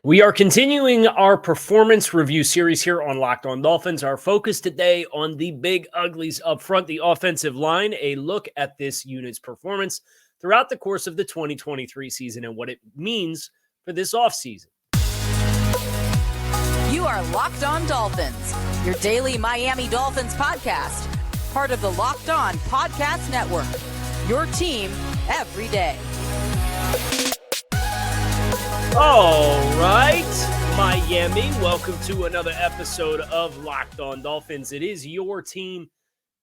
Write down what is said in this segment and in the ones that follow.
We are continuing our performance review series here on Locked On Dolphins. Our focus today on the big uglies up front, the offensive line, a look at this unit's performance throughout the course of the 2023 season and what it means for this offseason. You are Locked On Dolphins, your daily Miami Dolphins podcast, part of the Locked On Podcast Network, your team every day. All right, Miami, welcome to another episode of Locked On Dolphins. It is your team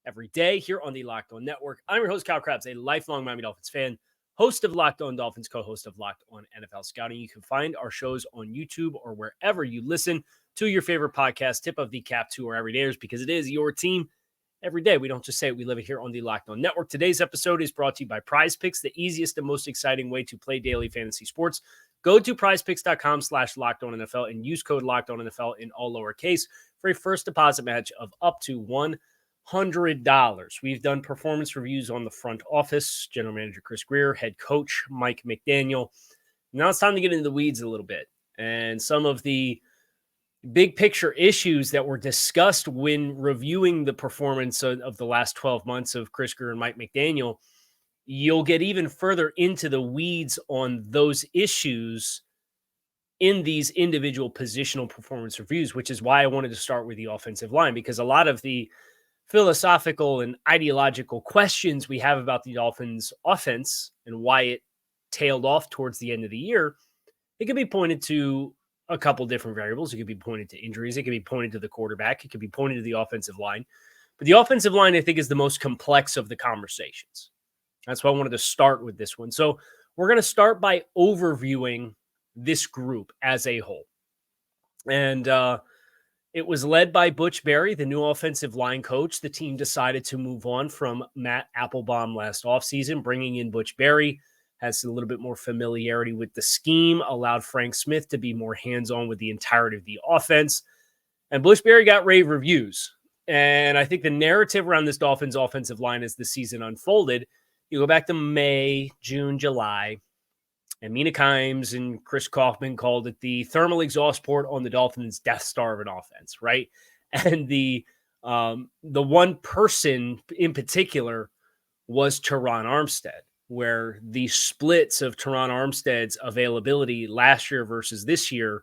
every day here on the Locked On Network. I'm your host, Kyle Krabs, a lifelong Miami Dolphins fan, host of Locked On Dolphins, co-host of Locked On NFL Scouting. You can find our shows on YouTube or wherever you listen to your favorite podcast. Tip of the cap to our everydayers, because it is your team every day. We don't just say it, we live it here on the Locked On Network. Today's episode is brought to you by PrizePicks, the easiest and most exciting way to play daily fantasy sports. Go to prizepicks.com/LockedOnNFL and use code LockedOnNFL in all lowercase for a first deposit match of up to $100. We've done performance reviews on the front office, General Manager Chris Grier, head coach Mike McDaniel. Now it's time to get into the weeds a little bit. And some of the big picture issues that were discussed when reviewing the performance of the last 12 months of Chris Grier and Mike McDaniel, you'll get even further into the weeds on those issues in these individual positional performance reviews, which is why I wanted to start with the offensive line, because a lot of the philosophical and ideological questions we have about the Dolphins offense and why it tailed off towards the end of the year, it could be pointed to a couple different variables. It could be pointed to injuries. It could be pointed to the quarterback. It could be pointed to the offensive line. But the offensive line, I think, is the most complex of the conversations. That's why I wanted to start with this one. So we're going to start by overviewing this group as a whole. And it was led by Butch Barry, the new offensive line coach. The team decided to move on from Matt Applebaum last offseason. Bringing in Butch Barry has a little bit more familiarity with the scheme, allowed Frank Smith to be more hands-on with the entirety of the offense. And Butch Barry got rave reviews. And I think the narrative around this Dolphins offensive line as the season unfolded, you go back to May, June, July, and Mina Kimes and Chris Kaufman called it the thermal exhaust port on the Dolphins' Death Star of an offense, right? And the one person in particular was Teron Armstead, where the splits of Teron Armstead's availability last year versus this year,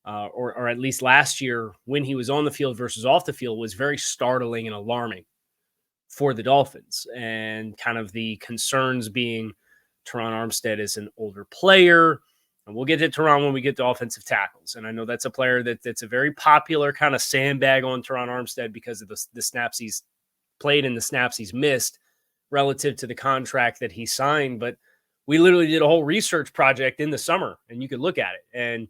or at least last year when he was on the field versus off the field, was very startling and alarming for the Dolphins. And kind of the concerns being Teron Armstead is an older player, and we'll get to Teron when we get to offensive tackles. And I know that's a player that's a very popular kind of sandbag on Teron Armstead because of the snaps he's played and the snaps he's missed relative to the contract that he signed. But we literally did a whole research project in the summer, and you could look at it. And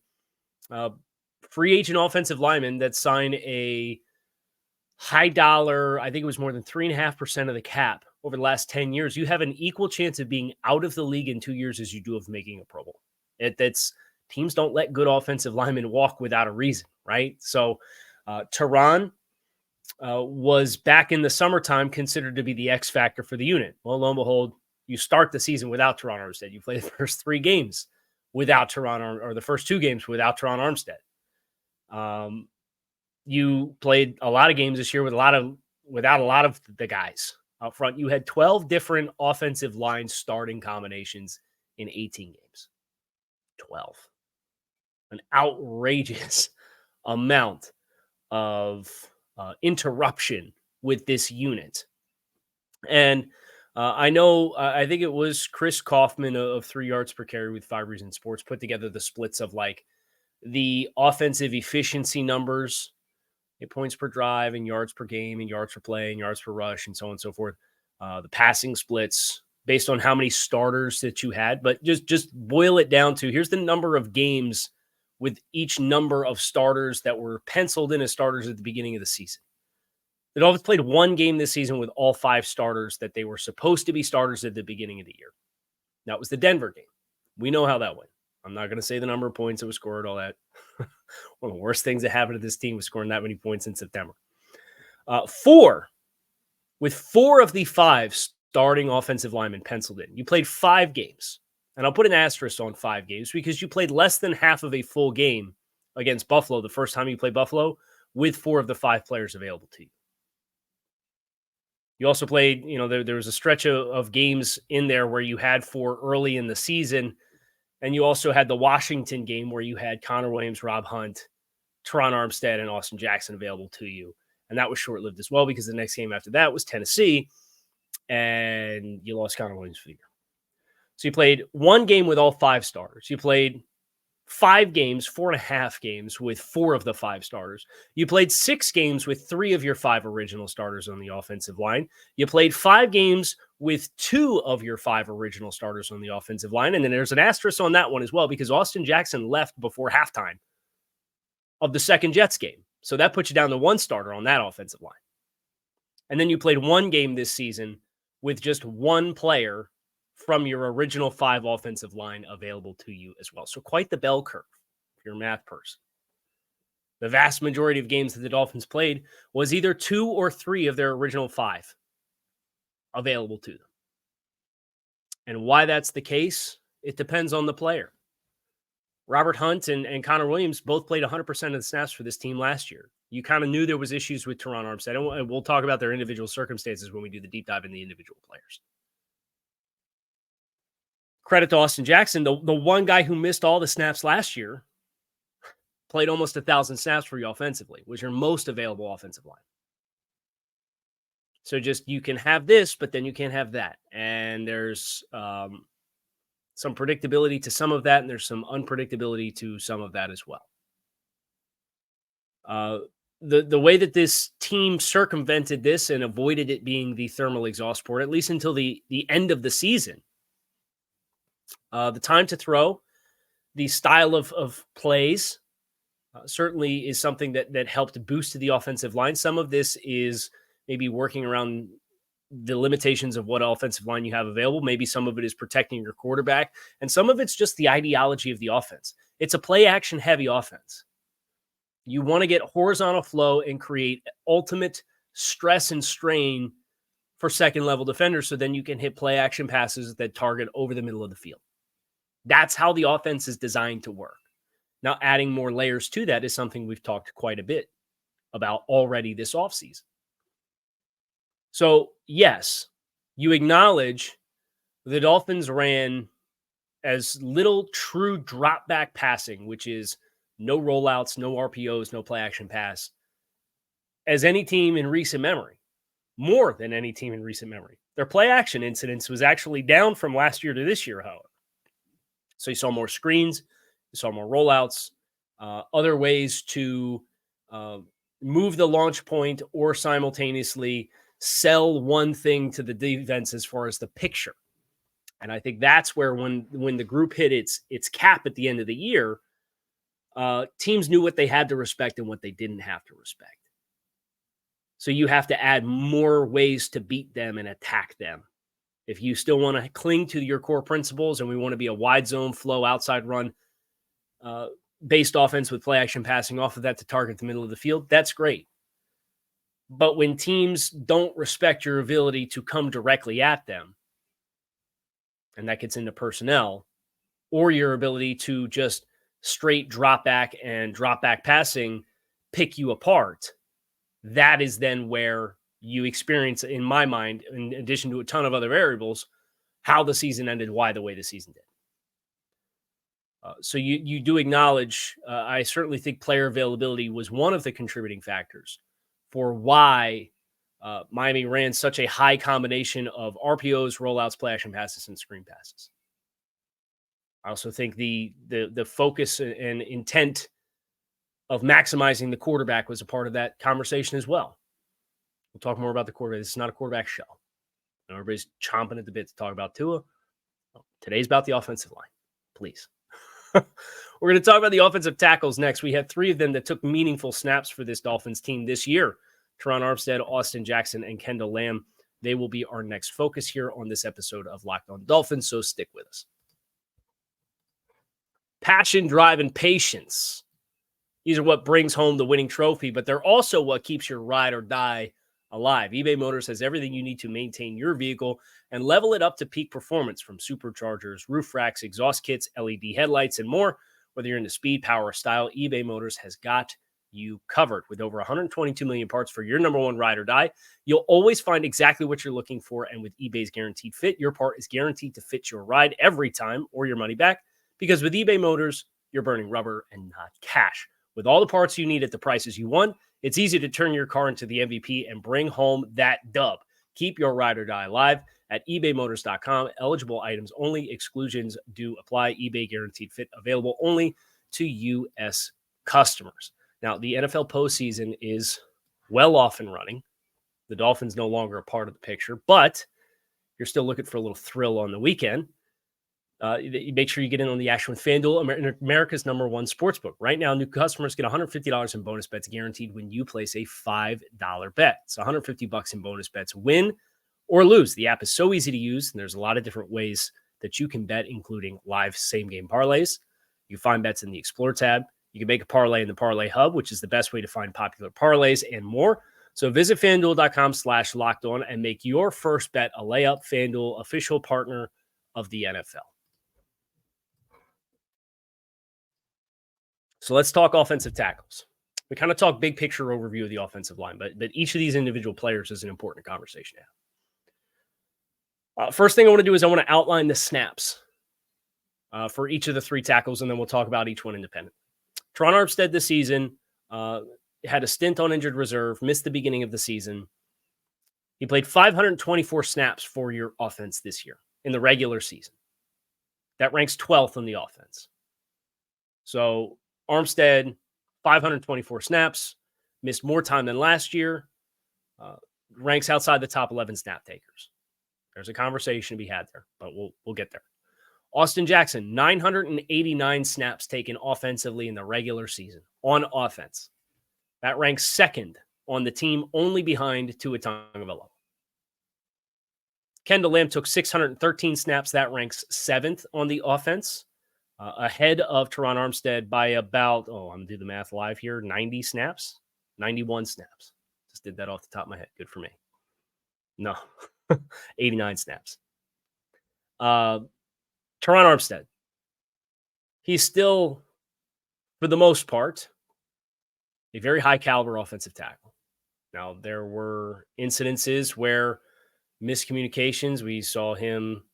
free agent offensive linemen that sign a high dollar, I think it was more than 3.5% of the cap over the last 10 years, you have an equal chance of being out of the league in 2 years as you do of making a Pro Bowl. That's teams don't let good offensive linemen walk without a reason, right? So Teron was back in the summertime considered to be the X factor for the unit. Well, lo and behold, you start the season without Teron Armstead. You play the first 3 games without Teron, or the first 2 games without Teron Armstead. You played a lot of games this year without a lot of the guys up front. You had 12 different offensive line starting combinations in 18 games. 12. An outrageous amount of interruption with this unit. And I know, I think it was Chris Kaufman of 3 yards per carry with 5 Reasons Sports put together the splits of like the offensive efficiency numbers, points per drive and yards per game and yards per play and yards per rush and so on and so forth. The passing splits based on how many starters that you had, but just boil it down to here's the number of games with each number of starters that were penciled in as starters at the beginning of the season. The Dolphins played 1 game this season with all 5 starters that they were supposed to be starters at the beginning of the year. That was the Denver game. We know how that went. I'm not going to say the number of points that was scored, all that. One of the worst things that happened to this team was scoring that many points in September. 4 of the 5 starting offensive linemen penciled in. You played 5 games. And I'll put an asterisk on 5 games because you played less than half of a full game against Buffalo the first time you played Buffalo with 4 of the 5 players available to you. You also played, there was a stretch of games in there where you had 4 early in the season. And you also had the Washington game where you had Connor Williams, Rob Hunt, Teron Armstead, and Austin Jackson available to you. And that was short-lived as well because the next game after that was Tennessee, and you lost Connor Williams for the year. So you played 1 game with all 5 starters. You played 5 games, 4.5 games with 4 of the 5 starters. You played 6 games with 3 of your 5 original starters on the offensive line. You played 5 games with 2 of your 5 original starters on the offensive line. And then there's an asterisk on that one as well because Austin Jackson left before halftime of the second Jets game. So that puts you down to 1 starter on that offensive line. And then you played 1 game this season with just 1 player from your original 5 offensive line available to you as well. So quite the bell curve if you're a math person. The vast majority of games that the Dolphins played was either 2 or 3 of their original 5 available to them. And why that's the case, it depends on the player. Robert Hunt and Connor Williams both played 100% of the snaps for this team last year. You kind of knew there was issues with Teron Armstead, and we'll talk about their individual circumstances when we do the deep dive in the individual players. Credit to Austin Jackson, the one guy who missed all the snaps last year, played almost 1,000 snaps for you offensively, was your most available offensive line. So just you can have this, but then you can't have that. And there's some predictability to some of that, and there's some unpredictability to some of that as well. The way that this team circumvented this and avoided it being the thermal exhaust port, at least until the end of the season, the time to throw, the style of plays certainly is something that helped boost the offensive line. Some of this is maybe working around the limitations of what offensive line you have available. Maybe some of it is protecting your quarterback, and some of it's just the ideology of the offense. It's a play action heavy offense. You want to get horizontal flow and create ultimate stress and strain for second level defenders. So then you can hit play action passes that target over the middle of the field. That's how the offense is designed to work. Now, adding more layers to that is something we've talked quite a bit about already this offseason. So, yes, you acknowledge the Dolphins ran as little true drop back passing, which is no rollouts, no RPOs, no play action pass, as any team in recent memory, more than any team in recent memory. Their play action incidence was actually down from last year to this year, however. So you saw more screens, you saw more rollouts, other ways to move the launch point or simultaneously sell one thing to the defense as far as the picture. And I think that's where when the group hit its cap at the end of the year, teams knew what they had to respect and what they didn't have to respect. So you have to add more ways to beat them and attack them. If you still want to cling to your core principles and we want to be a wide zone flow outside run based offense with play action passing off of that to target the middle of the field, that's great. But when teams don't respect your ability to come directly at them, and that gets into personnel, or your ability to just straight drop back and drop back passing pick you apart, that is then where you experience, in my mind, in addition to a ton of other variables, how the season ended, why the way the season did. So you do acknowledge, I certainly think player availability was one of the contributing factors for why Miami ran such a high combination of RPOs, rollouts, play action passes, and screen passes. I also think the focus and intent of maximizing the quarterback was a part of that conversation as well. We'll talk more about the quarterback. This is not a quarterback show. Everybody's chomping at the bit to talk about Tua. Today's about the offensive line. Please. We're going to talk about the offensive tackles next. We have 3 of them that took meaningful snaps for this Dolphins team this year. Teron Armstead, Austin Jackson, and Kendall Lamb. They will be our next focus here on this episode of Locked On Dolphins, so stick with us. Passion, drive, and patience. These are what brings home the winning trophy, but they're also what keeps your ride or die alive. eBay Motors has everything you need to maintain your vehicle and level it up to peak performance, from superchargers, roof racks, exhaust kits, LED headlights, and more. Whether you're into speed, power, or style, eBay Motors has got you covered. With over 122 million parts for your number one ride or die, you'll always find exactly what you're looking for. And with eBay's Guaranteed Fit, your part is guaranteed to fit your ride every time, or your money back. Because with eBay Motors, you're burning rubber and not cash. With all the parts you need at the prices you want, it's easy to turn your car into the MVP and bring home that dub. Keep your ride or die alive at ebaymotors.com. Eligible items only. Exclusions do apply. eBay Guaranteed Fit available only to U.S. customers. Now, the NFL postseason is well off and running. The Dolphins no longer a part of the picture, but you're still looking for a little thrill on the weekend. You make sure you get in on the action with FanDuel, America's number one sportsbook. Right now, new customers get $150 in bonus bets guaranteed when you place a $5 bet. It's $150 in bonus bets, win or lose. The app is so easy to use, and there's a lot of different ways that you can bet, including live same-game parlays. You find bets in the Explore tab. You can make a parlay in the Parlay Hub, which is the best way to find popular parlays, and more. So visit FanDuel.com/lockedon and make your first bet a layup. FanDuel, official partner of the NFL. So let's talk offensive tackles. We kind of talk big picture overview of the offensive line, but each of these individual players is an important conversation to have. First thing I want to do is I want to outline the snaps for each of the three tackles, and then we'll talk about each one independently. Teron Armstead this season had a stint on injured reserve, missed the beginning of the season. He played 524 snaps for your offense this year in the regular season. That ranks 12th on the offense. So Armstead, 524 snaps, missed more time than last year, ranks outside the top 11 snap takers. There's a conversation to be had there, but we'll get there. Austin Jackson, 989 snaps taken offensively in the regular season on offense. That ranks second on the team, only behind Tua Tagovailoa. Kendall Lamb took 613 snaps. That ranks seventh on the offense, ahead of Teron Armstead by about, I'm going to do the math live here, 90 snaps, 91 snaps. Just did that off the top of my head. Good for me. No, 89 snaps. Teron Armstead. He's still, for the most part, a very high caliber offensive tackle. Now, there were incidences where miscommunications, we saw him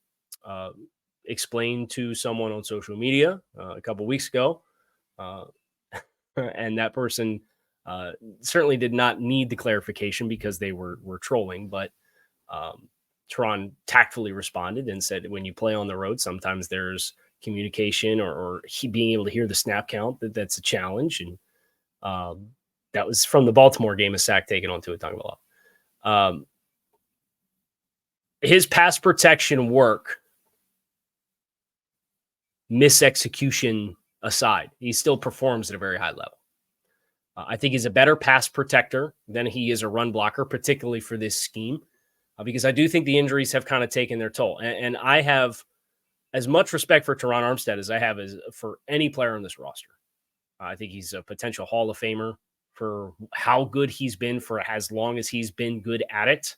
explain to someone on social media a couple weeks ago, and that person certainly did not need the clarification because they were trolling, but Teron tactfully responded and said, when you play on the road, sometimes there's communication or being able to hear the snap count, that's a challenge. And that was from the Baltimore game, a sack taken on Tua Tagovailoa. His pass protection work, misexecution aside, he still performs at a very high level. I think he's a better pass protector than he is a run blocker, particularly for this scheme, because I do think the injuries have kind of taken their toll. And I have as much respect for Teron Armstead as I have for any player on this roster. I think he's a potential Hall of Famer for how good he's been for as long as he's been good at it.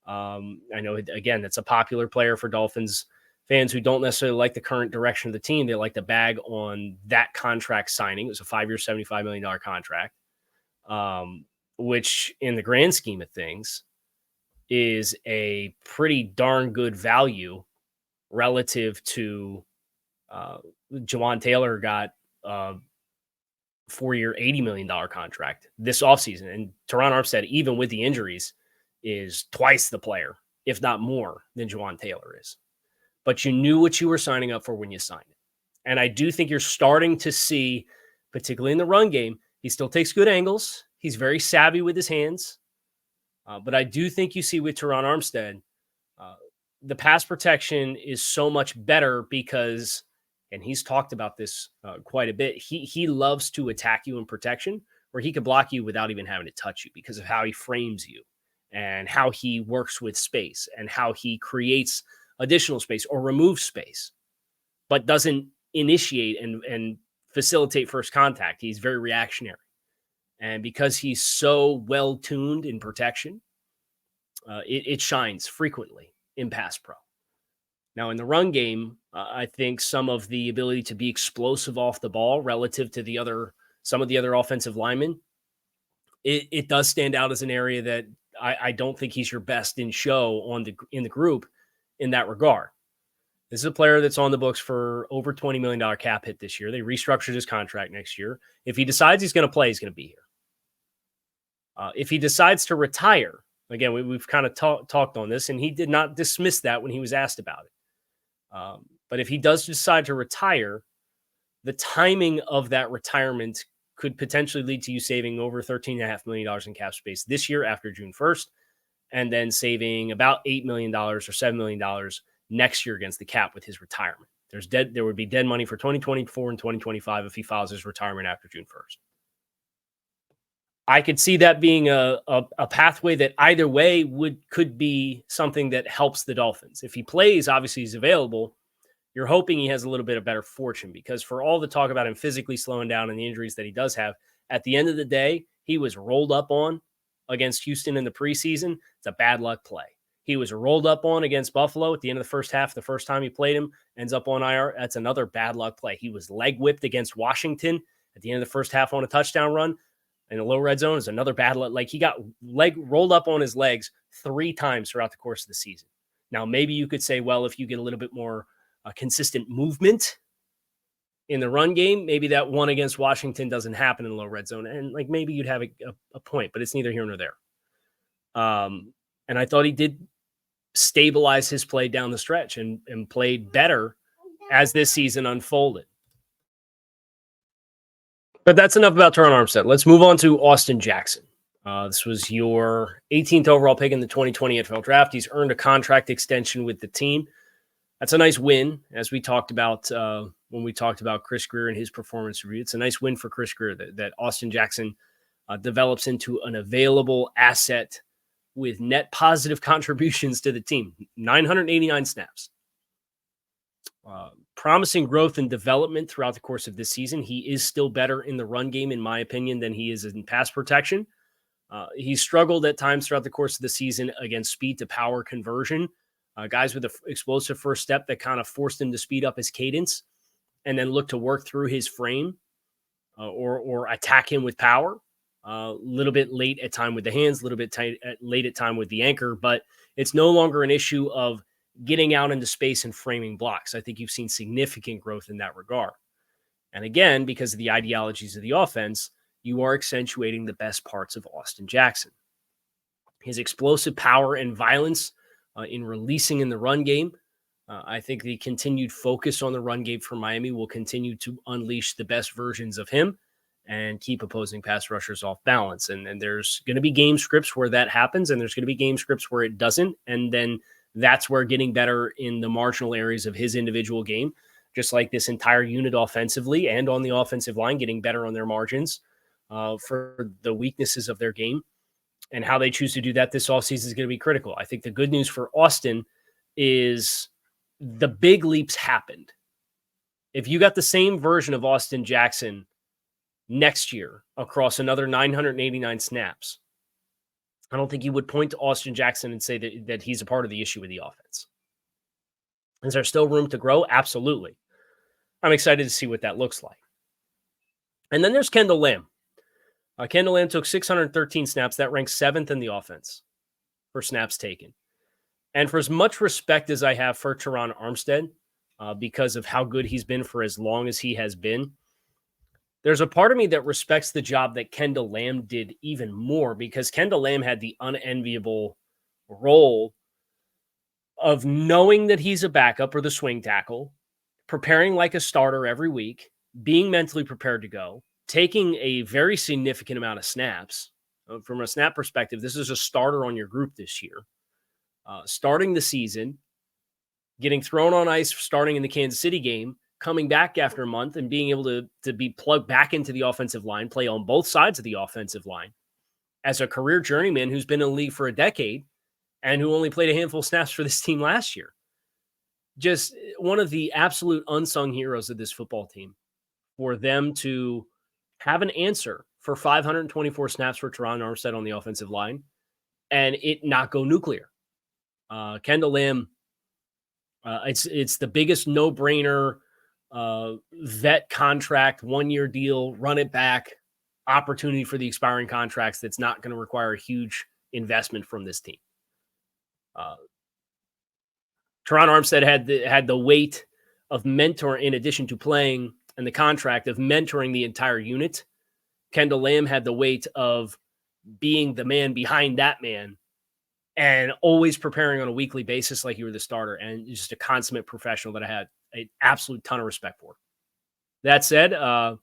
I know, again, that's a popular player for Dolphins fans who don't necessarily like the current direction of the team. They like to bag on that contract signing. It was a 5-year, $75 million contract, which in the grand scheme of things is a pretty darn good value relative to Jawan Taylor got a 4-year, $80 million contract this offseason. And Teron Armstead, even with the injuries, is twice the player, if not more, than Jawan Taylor is. But you knew what you were signing up for when you signed it. And I do think you're starting to see, particularly in the run game, he still takes good angles. He's very savvy with his hands. But I do think you see with Teron Armstead, the pass protection is so much better because, and he's talked about this quite a bit, he loves to attack you in protection where he can block you without even having to touch you because of how he frames you and how he works with space and how he creates additional space or removes space, but doesn't initiate and facilitate first contact. He's very reactionary. And because he's so well-tuned in protection, it shines frequently in pass pro. Now, in the run game, I think some of the ability to be explosive off the ball relative to some of the other offensive linemen, it does stand out as an area that I don't think he's your best in show in the group in that regard. This is a player that's on the books for over $20 million cap hit this year. They restructured his contract next year. If he decides he's going to play, he's going to be here. If he decides to retire, again, we've kind of talked on this, and he did not dismiss that when he was asked about it. But if he does decide to retire, the timing of that retirement could potentially lead to you saving over $13.5 million in cap space this year after June 1st, and then saving about $8 million or $7 million next year against the cap with his retirement. There would be dead money for 2024 and 2025 if he files his retirement after June 1st. I could see that being a pathway that either way could be something that helps the Dolphins. If he plays, obviously he's available. You're hoping he has a little bit of better fortune, because for all the talk about him physically slowing down and the injuries that he does have, at the end of the day, he was rolled up on against Houston in the preseason. It's a bad luck play. He was rolled up on against Buffalo at the end of the first half. The first time he played him, ends up on IR. That's another bad luck play. He was leg whipped against Washington at the end of the first half on a touchdown run in a low red zone. Is another bad luck. Like, he got rolled up on his legs 3 times throughout the course of the season. Now, maybe you could say, well, if you get a little bit more consistent movement in the run game, maybe that one against Washington doesn't happen in the low red zone. And like, maybe you'd have a point, but it's neither here nor there. And I thought he did stabilize his play down the stretch and played better as this season unfolded. But that's enough about Terron Armstead. Let's move on to Austin Jackson. This was your 18th overall pick in the 2020 NFL draft. He's earned a contract extension with the team. That's a nice win, as we talked about when we talked about Chris Grier and his performance review. It's a nice win for Chris Grier that Austin Jackson develops into an available asset with net positive contributions to the team. 989 snaps. Promising growth and development throughout the course of this season. He is still better in the run game, in my opinion, than he is in pass protection. He struggled at times throughout the course of the season against speed to power conversion. Guys with an explosive first step that kind of forced him to speed up his cadence and then look to work through his frame or attack him with power. A little bit late at time with the hands, a little bit late at time with the anchor, but it's no longer an issue of getting out into space and framing blocks. I think you've seen significant growth in that regard. And again, because of the ideologies of the offense, you are accentuating the best parts of Austin Jackson. His explosive power and violence in releasing in the run game. I think the continued focus on the run game for Miami will continue to unleash the best versions of him and keep opposing pass rushers off balance. And there's going to be game scripts where that happens, and there's going to be game scripts where it doesn't. And then that's where getting better in the marginal areas of his individual game, just like this entire unit offensively and on the offensive line, getting better on their margins for the weaknesses of their game. And how they choose to do that this offseason is going to be critical. I think the good news for Austin is the big leaps happened. If you got the same version of Austin Jackson next year across another 989 snaps, I don't think you would point to Austin Jackson and say that he's a part of the issue with the offense. Is there still room to grow? Absolutely. I'm excited to see what that looks like. And then there's Kendall Lamb. Kendall Lamb took 613 snaps. That ranks 7th in the offense for snaps taken. And for as much respect as I have for Terron Armstead, because of how good he's been for as long as he has been, there's a part of me that respects the job that Kendall Lamb did even more, because Kendall Lamb had the unenviable role of knowing that he's a backup or the swing tackle, preparing like a starter every week, being mentally prepared to go, taking a very significant amount of snaps. From a snap perspective, this is a starter on your group this year. Starting the season, getting thrown on ice, starting in the Kansas City game, coming back after a month and being able to be plugged back into the offensive line, play on both sides of the offensive line as a career journeyman who's been in the league for a decade and who only played a handful of snaps for this team last year. Just one of the absolute unsung heroes of this football team. For them to have an answer for 524 snaps for Terron Armstead on the offensive line and it not go nuclear. Kendall Lamb, it's the biggest no-brainer vet contract, 1-year deal, run it back, opportunity for the expiring contracts that's not going to require a huge investment from this team. Teron Armstead had the weight of mentor in addition to playing and the contract of mentoring the entire unit. Kendall Lamb had the weight of being the man behind that man and always preparing on a weekly basis like you were the starter, and just a consummate professional that I had an absolute ton of respect for. That said, I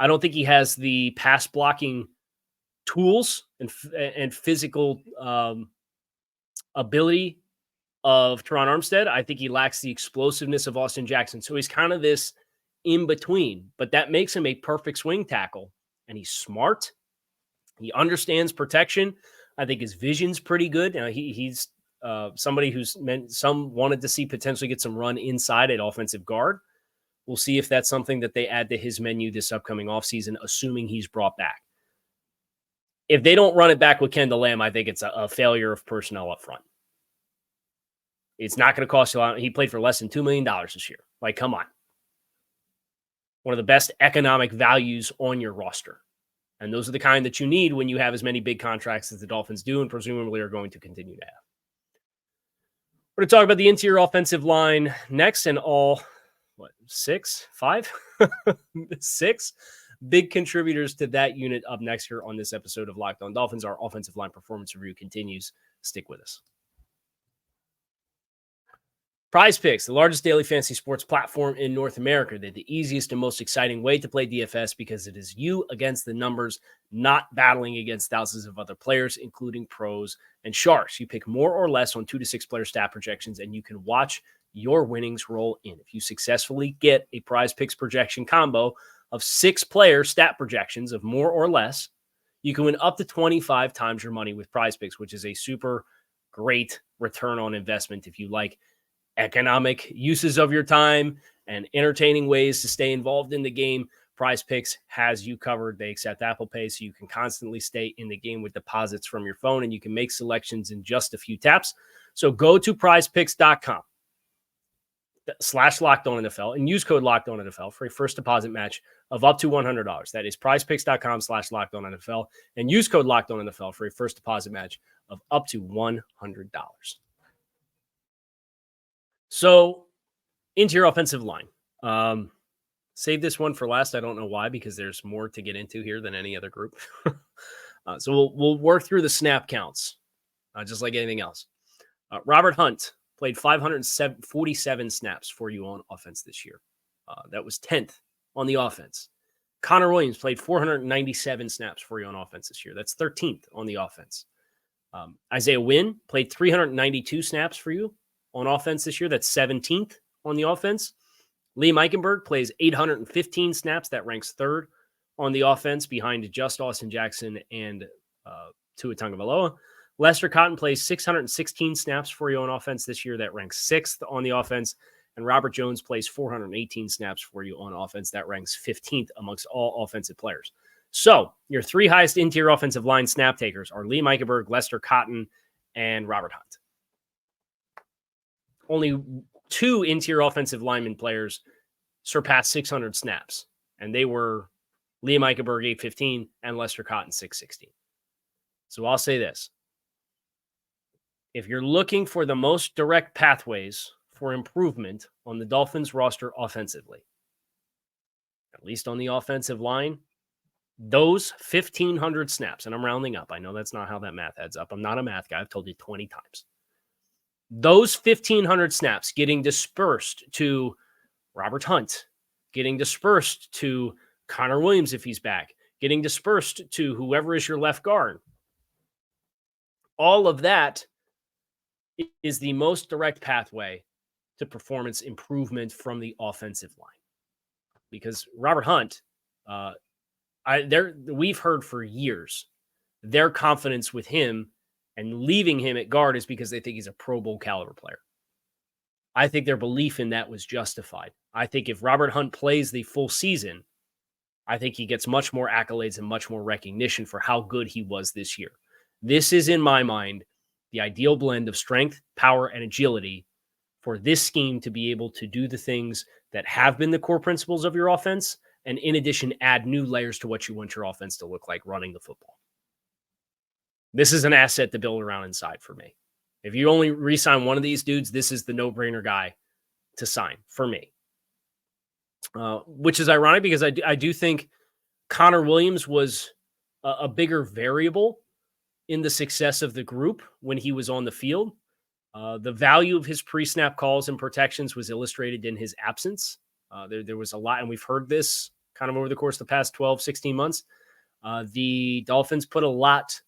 don't think he has the pass blocking tools and physical ability of Teron Armstead. I think he lacks the explosiveness of Austin Jackson. So he's kind of this in between, but that makes him a perfect swing tackle. And he's smart. He understands protection. I think his vision's pretty good. He's somebody some wanted to see potentially get some run inside at offensive guard. We'll see if that's something that they add to his menu this upcoming offseason, assuming he's brought back. If they don't run it back with Kendall Lamb, I think it's a failure of personnel up front. It's not going to cost you a lot. He played for less than $2 million this year. Like, come on. One of the best economic values on your roster. And those are the kind that you need when you have as many big contracts as the Dolphins do and presumably are going to continue to have. We're going to talk about the interior offensive line next, and all, six big contributors to that unit up next here on this episode of Locked On Dolphins. Our offensive line performance review continues. Stick with us. PrizePicks, the largest daily fantasy sports platform in North America. They're the easiest and most exciting way to play DFS because it is you against the numbers, not battling against thousands of other players, including pros and sharks. You pick more or less on 2 to 6 player stat projections, and you can watch your winnings roll in. If you successfully get a PrizePicks projection combo of 6 player stat projections of more or less, you can win up to 25 times your money with PrizePicks, which is a super great return on investment if you like economic uses of your time and entertaining ways to stay involved in the game. PrizePicks has you covered. They accept Apple Pay, so you can constantly stay in the game with deposits from your phone, and you can make selections in just a few taps. So go to prizepicks.com/LockedOnNFL and use code LockedOnNFL for a first deposit match of up to $100. That is prizepicks.com/LockedOnNFL and use code LockedOnNFL for a first deposit match of up to $100. So, interior offensive line. Save this one for last. I don't know why, because there's more to get into here than any other group. So we'll work through the snap counts, just like anything else. Robert Hunt played 547 snaps for you on offense this year. That was 10th on the offense. Connor Williams played 497 snaps for you on offense this year. That's 13th on the offense. Isaiah Wynn played 392 snaps for you on offense this year. That's 17th on the offense. Liam Eichenberg plays 815 snaps. That ranks 3rd on the offense behind just Austin Jackson and Tua Tagovailoa. Lester Cotton plays 616 snaps for you on offense this year. That ranks 6th on the offense. And Robert Jones plays 418 snaps for you on offense. That ranks 15th amongst all offensive players. So your 3 highest interior offensive line snap takers are Liam Eichenberg, Lester Cotton, and Robert Hunt. Only 2 interior offensive lineman players surpassed 600 snaps, and they were Liam Eichenberg, 815, and Lester Cotton, 616. So I'll say this. If you're looking for the most direct pathways for improvement on the Dolphins roster offensively, at least on the offensive line, those 1,500 snaps, and I'm rounding up. I know that's not how that math adds up. I'm not a math guy. I've told you 20 times. Those 1,500 snaps getting dispersed to Robert Hunt, getting dispersed to Connor Williams if he's back, getting dispersed to whoever is your left guard. All of that is the most direct pathway to performance improvement from the offensive line. Because Robert Hunt, we've heard for years their confidence with him and leaving him at guard is because they think he's a Pro Bowl caliber player. I think their belief in that was justified. I think if Robert Hunt plays the full season, I think he gets much more accolades and much more recognition for how good he was this year. This is, in my mind, the ideal blend of strength, power, and agility for this scheme to be able to do the things that have been the core principles of your offense, and in addition, add new layers to what you want your offense to look like running the football. This is an asset to build around inside for me. If you only re-sign one of these dudes, this is the no-brainer guy to sign for me. Which is ironic because I do think Connor Williams was a bigger variable in the success of the group when he was on the field. The value of his pre-snap calls and protections was illustrated in his absence. There was a lot, and we've heard this kind of over the course of the past 12, 16 months. The Dolphins put a lot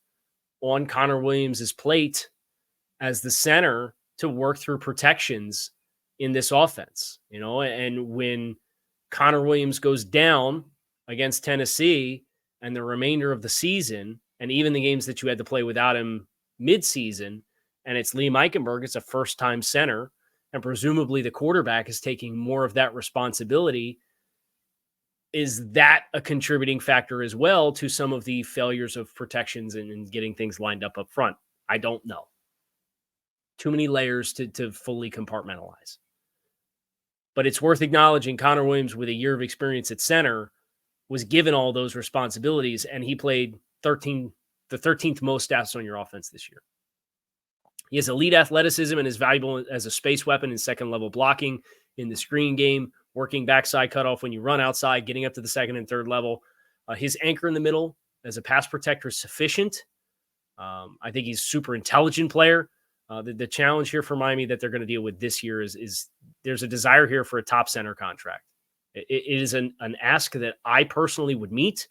on Connor Williams' plate as the center to work through protections in this offense, and when Connor Williams goes down against Tennessee and the remainder of the season, and even the games that you had to play without him mid-season, and it's Liam Eichenberg, it's a first-time center, and presumably the quarterback is taking more of that responsibility. Is that a contributing factor as well to some of the failures of protections and getting things lined up front? I don't know. Too many layers to fully compartmentalize. But it's worth acknowledging Connor Williams, with a year of experience at center, was given all those responsibilities, and he played the 13th most stats on your offense this year. He has elite athleticism and is valuable as a space weapon in second-level blocking, in the screen game, working backside cutoff when you run outside, getting up to the second and third level. His anchor in the middle as a pass protector is sufficient. I think he's a super intelligent player. The challenge here for Miami that they're going to deal with this year is there's a desire here for a top center contract. It is an ask that I personally would meet.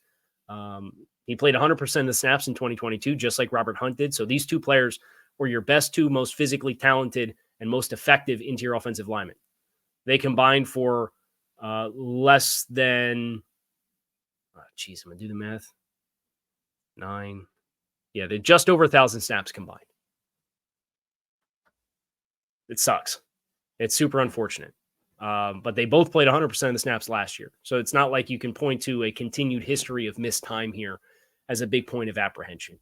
He played 100% of the snaps in 2022, just like Robert Hunt did. So these two players were your best two most physically talented and most effective interior offensive linemen. They combined for less than, I'm going to do the math. 9. Yeah, they're just over 1,000 snaps combined. It sucks. It's super unfortunate. But they both played 100% of the snaps last year. So it's not like you can point to a continued history of missed time here as a big point of apprehension.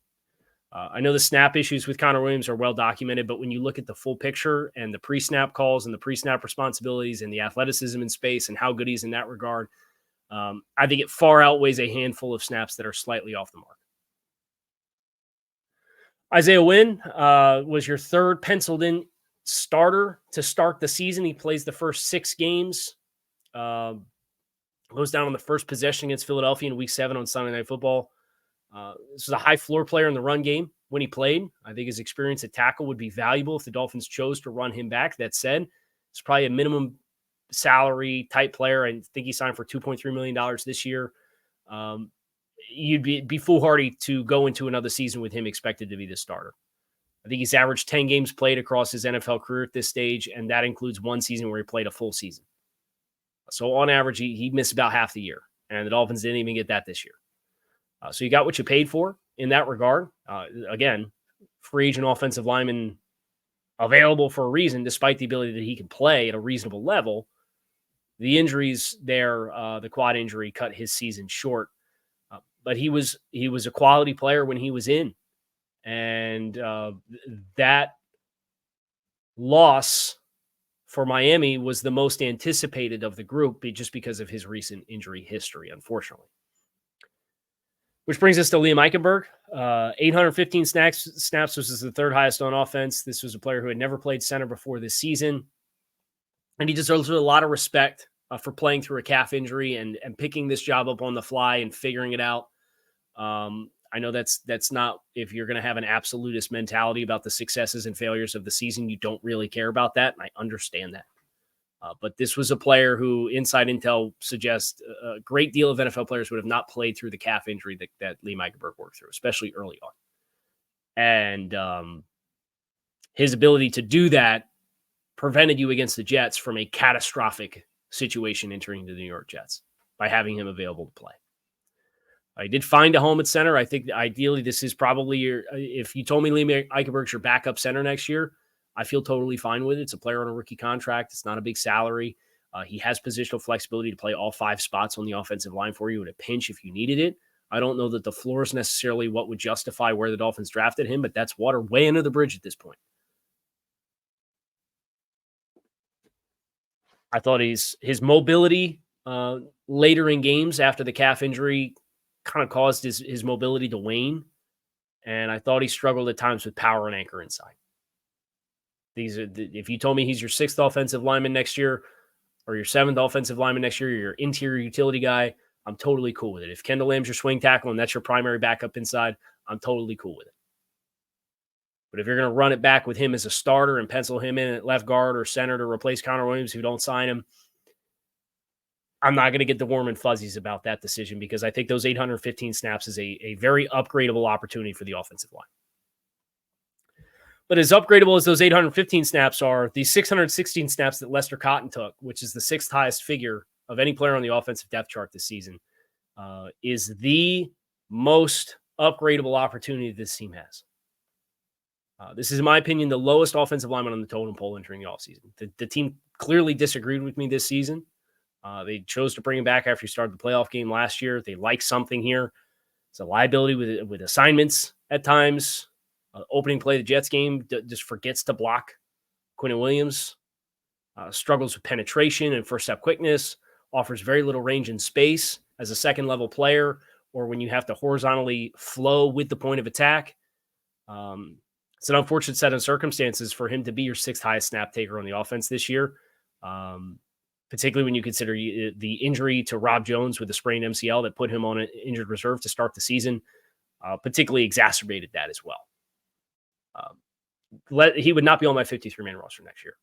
I know the snap issues with Connor Williams are well documented, but when you look at the full picture and the pre-snap calls and the pre-snap responsibilities and the athleticism in space and how good he's in that regard, I think it far outweighs a handful of snaps that are slightly off the mark. Isaiah Wynn was your third penciled-in starter to start the season. He plays the first 6 games, goes down on the first possession against Philadelphia in Week 7 on Sunday Night Football. This was a high floor player in the run game when he played. I think his experience at tackle would be valuable if the Dolphins chose to run him back. That said, it's probably a minimum salary type player. I think he signed for $2.3 million this year. You'd be foolhardy to go into another season with him expected to be the starter. I think he's averaged 10 games played across his NFL career at this stage, and that includes one season where he played a full season. So on average, he missed about half the year, and the Dolphins didn't even get that this year. So you got what you paid for in that regard. Again, free agent offensive lineman available for a reason, despite the ability that he can play at a reasonable level. The injuries there, the quad injury cut his season short. But he was a quality player when he was in. And that loss for Miami was the most anticipated of the group just because of his recent injury history, unfortunately. Which brings us to Liam Eichenberg. 815 snaps, which is the third highest on offense. This was a player who had never played center before this season. And he deserves a lot of respect for playing through a calf injury and picking this job up on the fly and figuring it out. I know that's not, if you're going to have an absolutist mentality about the successes and failures of the season, you don't really care about that. And I understand that. But this was a player who inside intel suggests a great deal of NFL players would have not played through the calf injury that Liam Eichenberg worked through, especially early on. And his ability to do that prevented you against the Jets from a catastrophic situation entering the New York Jets by having him available to play. I did find a home at center. I think ideally this is probably if you told me Liam Eichenberg's your backup center next year, I feel totally fine with it. It's a player on a rookie contract. It's not a big salary. He has positional flexibility to play all 5 spots on the offensive line for you at a pinch if you needed it. I don't know that the floor is necessarily what would justify where the Dolphins drafted him, but that's water way under the bridge at this point. I thought his mobility later in games after the calf injury kind of caused his mobility to wane. And I thought he struggled at times with power and anchor inside. If you told me he's your 6th offensive lineman next year or your 7th offensive lineman next year, your interior utility guy, I'm totally cool with it. If Kendall Lamb's your swing tackle and that's your primary backup inside, I'm totally cool with it. But if you're going to run it back with him as a starter and pencil him in at left guard or center to replace Connor Williams, who don't sign him, I'm not going to get the warm and fuzzies about that decision because I think those 815 snaps is a very upgradable opportunity for the offensive line. But as upgradable as those 815 snaps are, the 616 snaps that Lester Cotton took, which is the 6th highest figure of any player on the offensive depth chart this season, is the most upgradable opportunity this team has. This is, in my opinion, the lowest offensive lineman on the totem pole entering the offseason. The team clearly disagreed with me this season. They chose to bring him back after he started the playoff game last year. They like something here. It's a liability with assignments at times. Opening play of the Jets game, just forgets to block Quinnen Williams. Struggles with penetration and first step quickness. Offers very little range and space as a second-level player or when you have to horizontally flow with the point of attack. It's an unfortunate set of circumstances for him to be your 6th highest snap taker on the offense this year, particularly when you consider the injury to Rob Jones with the sprained MCL that put him on an injured reserve to start the season, particularly exacerbated that as well. He would not be on my 53-man roster next year.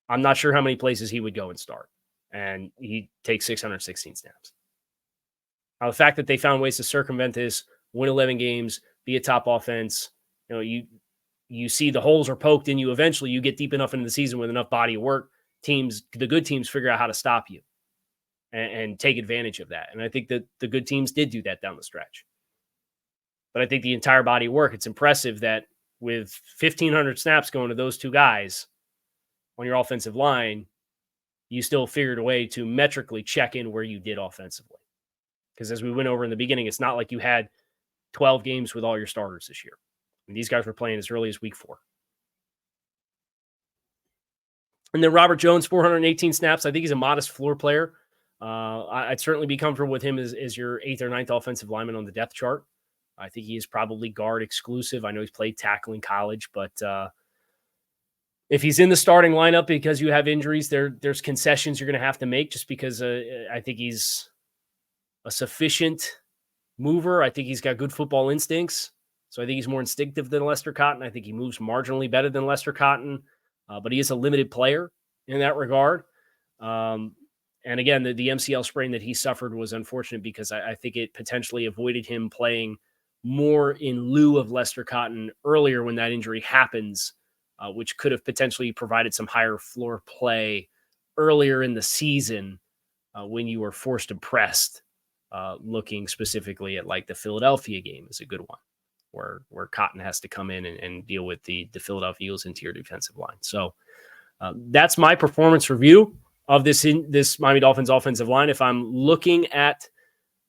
I'm not sure how many places he would go and start, and he takes 616 snaps. Now, the fact that they found ways to circumvent this, win 11 games, be a top offense, you see the holes are poked in you. Eventually, you get deep enough into the season with enough body of work. The good teams figure out how to stop you and take advantage of that. And I think that the good teams did do that down the stretch. But I think the entire body of work, it's impressive that with 1,500 snaps going to those two guys on your offensive line, you still figured a way to metrically check in where you did offensively. Because as we went over in the beginning, it's not like you had 12 games with all your starters this year. I mean, these guys were playing as early as week 4. And then Robert Jones, 418 snaps. I think he's a modest floor player. I'd certainly be comfortable with him as your 8th or 9th offensive lineman on the depth chart. I think he is probably guard exclusive. I know he's played tackle in college, but if he's in the starting lineup because you have injuries, there's concessions you're going to have to make just because I think he's a sufficient mover. I think he's got good football instincts. So I think he's more instinctive than Lester Cotton. I think he moves marginally better than Lester Cotton, but he is a limited player in that regard. And again, the MCL sprain that he suffered was unfortunate because I think it potentially avoided him playing more in lieu of Lester Cotton earlier when that injury happens, which could have potentially provided some higher floor play earlier in the season when you were forced and pressed, looking specifically at like the Philadelphia game is a good one where Cotton has to come in and deal with the Philadelphia Eagles interior defensive line. So that's my performance review of this Miami Dolphins offensive line. If I'm looking at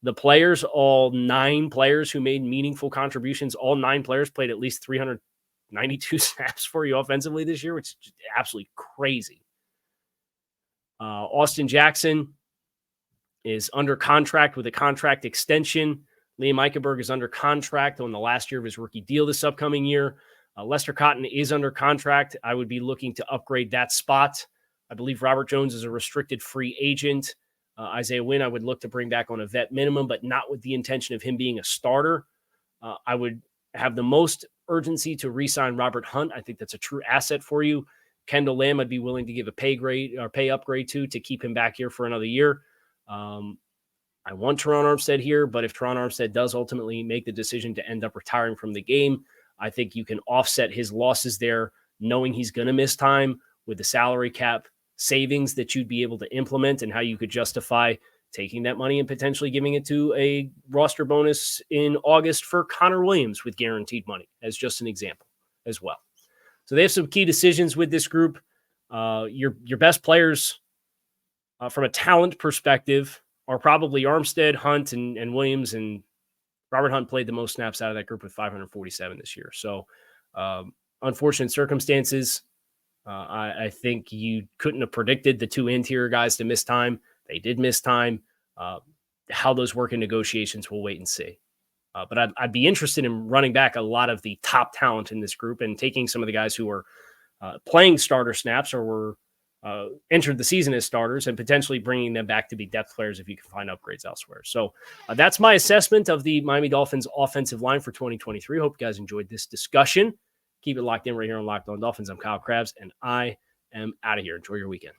the players, all 9 players who made meaningful contributions, all 9 players played at least 392 snaps for you offensively this year, which is just absolutely crazy. Austin Jackson is under contract with a contract extension. Liam Eichenberg is under contract on the last year of his rookie deal this upcoming year. Lester Cotton is under contract. I would be looking to upgrade that spot. I believe Robert Jones is a restricted free agent. Isaiah Wynn, I would look to bring back on a vet minimum, but not with the intention of him being a starter. I would have the most urgency to re-sign Robert Hunt. I think that's a true asset for you. Kendall Lamb, I'd be willing to give a pay upgrade to keep him back here for another year. I want Teron Armstead here, but if Teron Armstead does ultimately make the decision to end up retiring from the game, I think you can offset his losses there, knowing he's going to miss time with the salary cap savings that you'd be able to implement and how you could justify taking that money and potentially giving it to a roster bonus in August for Connor Williams with guaranteed money as just an example as well. So they have some key decisions with this group. Your best players from a talent perspective are probably Armstead, Hunt, and Williams, and Robert Hunt played the most snaps out of that group with 547 this year. So unfortunate circumstances. I think you couldn't have predicted the two interior guys to miss time. They did miss time. How those work in negotiations, we'll wait and see. But I'd be interested in running back a lot of the top talent in this group and taking some of the guys who are playing starter snaps or were entered the season as starters and potentially bringing them back to be depth players if you can find upgrades elsewhere. So that's my assessment of the Miami Dolphins offensive line for 2023. Hope you guys enjoyed this discussion. Keep it locked in right here on Locked On Dolphins. I'm Kyle Krabs, and I am out of here. Enjoy your weekend.